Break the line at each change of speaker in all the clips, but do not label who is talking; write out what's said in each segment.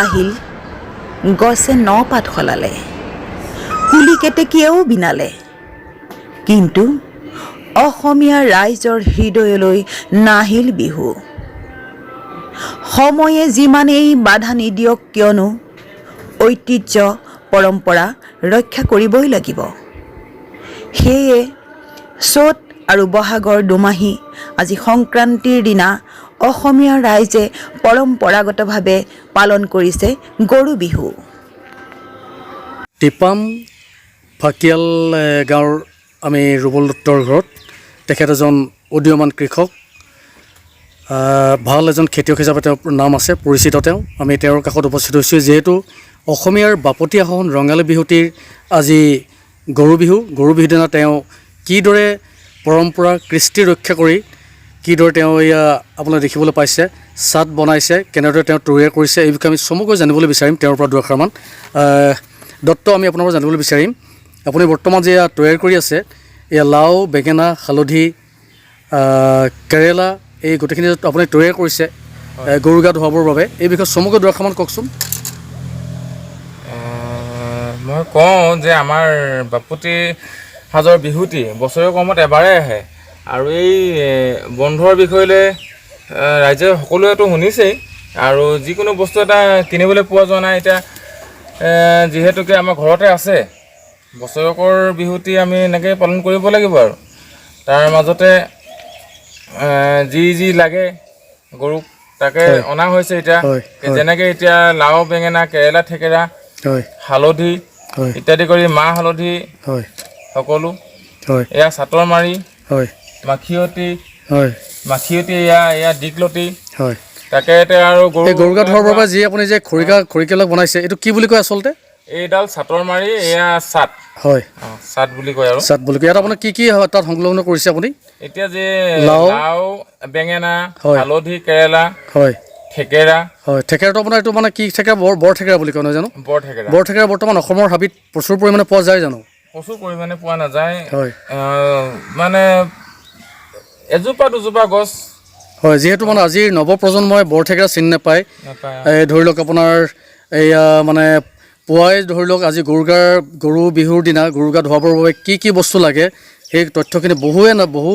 আহিল গছে ন পাত সলালে কুলি কেতেকীয়েও বিনালে কিন্তু অসমীয়া ৰাইজৰ হৃদয়লৈ নাহিল বিহু সময়ে যিমানেই বাধা নিদিয়ক কিয়নো ঐতিহ্য পৰম্পৰা ৰক্ষা কৰিবই লাগিব সেয়ে চ'ত আৰু বহাগৰ দুমাহী আজি সংক্ৰান্তিৰ দিনা অসমীয়া ৰাইজে পৰম্পৰাগতভাৱে পালন কৰিছে গৰু বিহু
টিপাম ফাকিয়াল গাঁৱৰ আমি ৰুবুল দত্তৰ ঘৰত তেখেত এজন উদীয়মান কৃষক ভাল এজন খেতিয়ক হিচাপে তেওঁৰ নাম আছে পৰিচিত তেওঁ আমি তেওঁৰ কাষত উপস্থিত হৈছোঁ যিহেতু অসমীয়াৰ বাপতি আহোন ৰঙালী বিহুটিৰ আজি গৰু বিহুৰ দিনা তেওঁ কিদৰে পৰম্পৰা কৃষ্টি ৰক্ষা কৰি কিদৰে তেওঁ এয়া আপোনালোকে দেখিবলৈ পাইছে চাট বনাইছে কেনেদৰে তেওঁ তৈয়াৰ কৰিছে এই বিষয়ে আমি চমুকৈ জানিবলৈ বিচাৰিম তেওঁৰ পৰা দুআষাৰমান দত্ত আমি আপোনাৰ পৰা জানিবলৈ বিচাৰিম আপুনি বৰ্তমান যে এয়া তৈয়াৰ কৰি আছে এয়া লাও বেঙেনা হালধি কেৰেলা এই গোটেইখিনি আপুনি তৈয়াৰ কৰিছে গৰু গা ধুৱাবৰ বাবে এই বিষয়ে চমুকৈ দুআষাৰমান কওকচোন
মই কওঁ যে আমাৰ বাপুতি সাজৰ বিহুটি বছৰেকৰ মূৰত এবাৰেই আহে আৰু এই বন্ধৰ বিষয়লৈ ৰাইজে সকলোৱেতো শুনিছেই আৰু যিকোনো বস্তু এটা কিনিবলৈ পোৱা যোৱা নাই এতিয়া যিহেতুকে আমাৰ ঘৰতে আছে বছৰেকৰ বিহুটি আমি এনেকৈ পালন কৰিব লাগিব আৰু তাৰ মাজতে যি লাগে গৰুক তাকে অনা হৈছে এতিয়া যেনেকৈ এতিয়া লাও বেঙেনা কেৰেলা থেকেৰা হালধি ইত্যাদি কৰি মাহ হালধি সকলো এয়া চাটৰ মাৰি মাখিয়তী এয়া দীঘলতি তাকে আৰু
গৰু গা ধোৱাৰ বাবে যি আপুনি যে খৰিকাবিলাক বনাইছে এইটো কি বুলি কয় আচলতে
এইডাল চাটৰ মাৰি এয়া চাট চাট বুলি কয় আৰু
চাট বুলি কয় ইয়াত আপোনাৰ কি তাত সংলগ্ন কৰিছে আপুনি
এতিয়া যে লাও বেঙেনা হালধি কেৰেলা
থেকেৰাটো আপোনাৰ এইটো মানে কি থেকেৰা বৰ থেকেৰা বুলি কয় নহয় জানো বৰ থেকেৰা বৰ্তমান অসমৰ হাবিত প্ৰচুৰ পৰিমাণে পোৱা যায় জানো
প্ৰচুৰ পৰিমাণে পোৱা নাযায় মানে এজোপা দুজোপা গছ
হয় যিহেতু মানে আজিৰ নৱপ্ৰজন্মই বৰ থেকেৰা চিনি নাপায় ধৰি লওক আপোনাৰ এয়া মানে পুৱাই ধৰি লওক আজি গৰু বিহুৰ দিনা গৰু গা ধুৱাবৰ বাবে কি বস্তু লাগে সেই তথ্যখিনি বহু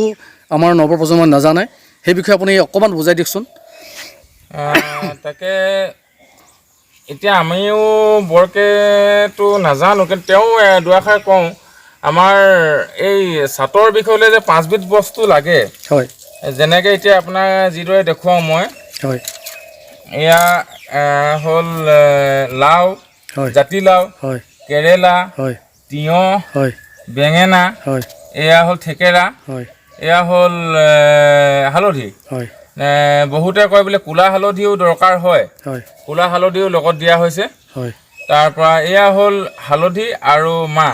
আমাৰ নৱপ্ৰজন্মই নাজানে সেই বিষয়ে আপুনি অকণমান বুজাই দিয়কচোন
তাকে এতিয়া আমিও বৰকেতো নাজানো কিন্তু তেওঁ দুআষাৰ কওঁ আমাৰ এই চাটৰ বিষয়লৈ যে 5বিধ বস্তু লাগে
হয়
যেনেকৈ এতিয়া আপোনাৰ যিদৰে দেখুৱাওঁ মই এয়া হ'ল লাও জাতিলাও কেৰেলা তিয়ঁহ বেঙেনা এয়া হ'ল থেকেৰা এয়া হ'ল হালধি বহুতে কয় বোলে ক'লা হালধিও দৰকাৰ হয় ক'লা হালধিও লগত দিয়া হৈছে তাৰপৰা এয়া হ'ল হালধি আৰু মাহ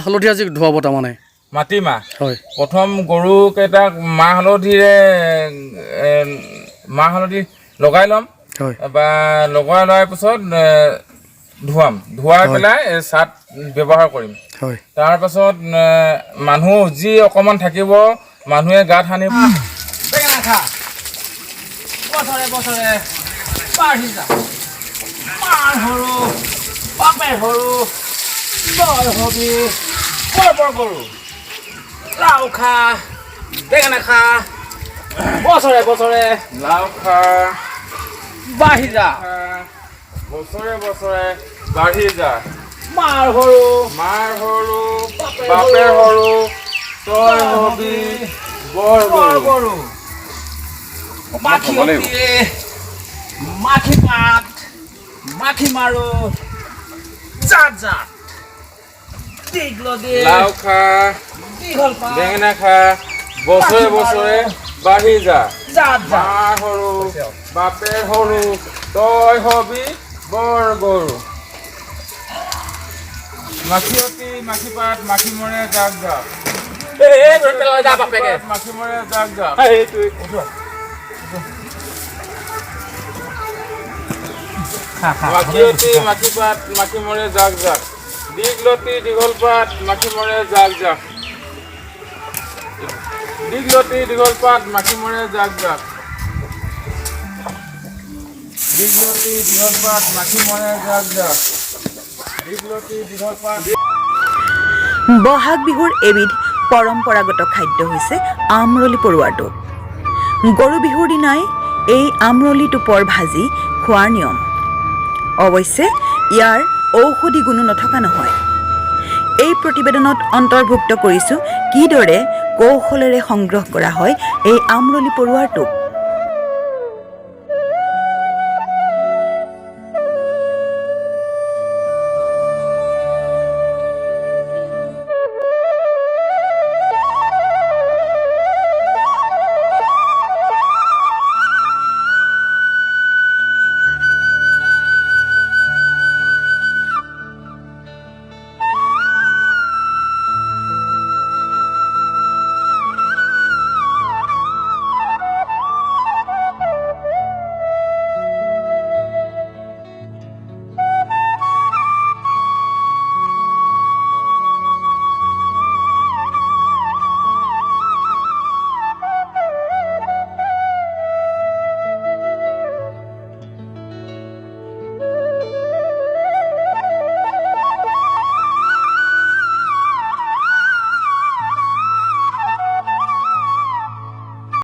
হালধি আজি ধুৱাব তাৰমানে
মাটিমাহ প্ৰথম গৰুকেইটাক মাহ হালধি লগাই ল'ম বা লগাই লোৱাৰ পিছত ধুৱাই পেলাই চাট ব্যৱহাৰ কৰিম তাৰপাছত মানুহ যি অকণমান থাকিব মানুহে গাত সানি লাও খা বেঙেনা খা বছৰে বছৰে লাও খা বাঢ়ি যা বছৰে বছৰে বাঢ়ি যা মাৰ সৰু বাপেৰ সৰু তই হবি বৰ গৰু মাখি পাত মাখি মাৰো জাত জাত লাও খা বেঙেনা খা বছৰে বছৰে বাঢ়ি যা মাৰ সৰু বাপেৰ সৰু তই হবি বৰ গৰু মাখিয়তী মাখি পাত মাখি মৰে জাক জাক মাখি মৰে জাক জাক মাখিয়তী মাখি পাত মাখি মৰে জাক জাক দীঘলতি দীঘল পাত মাখি মৰে জাক জাক দীঘলতি দীঘল পাত মাখি মৰে জাক জাক দীঘলতি দীঘল পাত মাখি মৰে জাক জাক দীঘলতি দীঘল পাত।
বহাগ বিহুৰ এবিধ পৰম্পৰাগত খাদ্য হৈছে আমৰলি পৰুৱাৰ টোপ। গৰু বিহুৰ দিনাই এই আমৰলি টোপৰ ভাজি খোৱাৰ নিয়ম। অৱশ্যে ইয়াৰ ঔষধি গুণো নথকা নহয়। এই প্ৰতিবেদনত অন্তৰ্ভুক্ত কৰিছোঁ কিদৰে কৌশলেৰে সংগ্ৰহ কৰা হয় এই আমৰলি পৰুৱাৰ টোপ।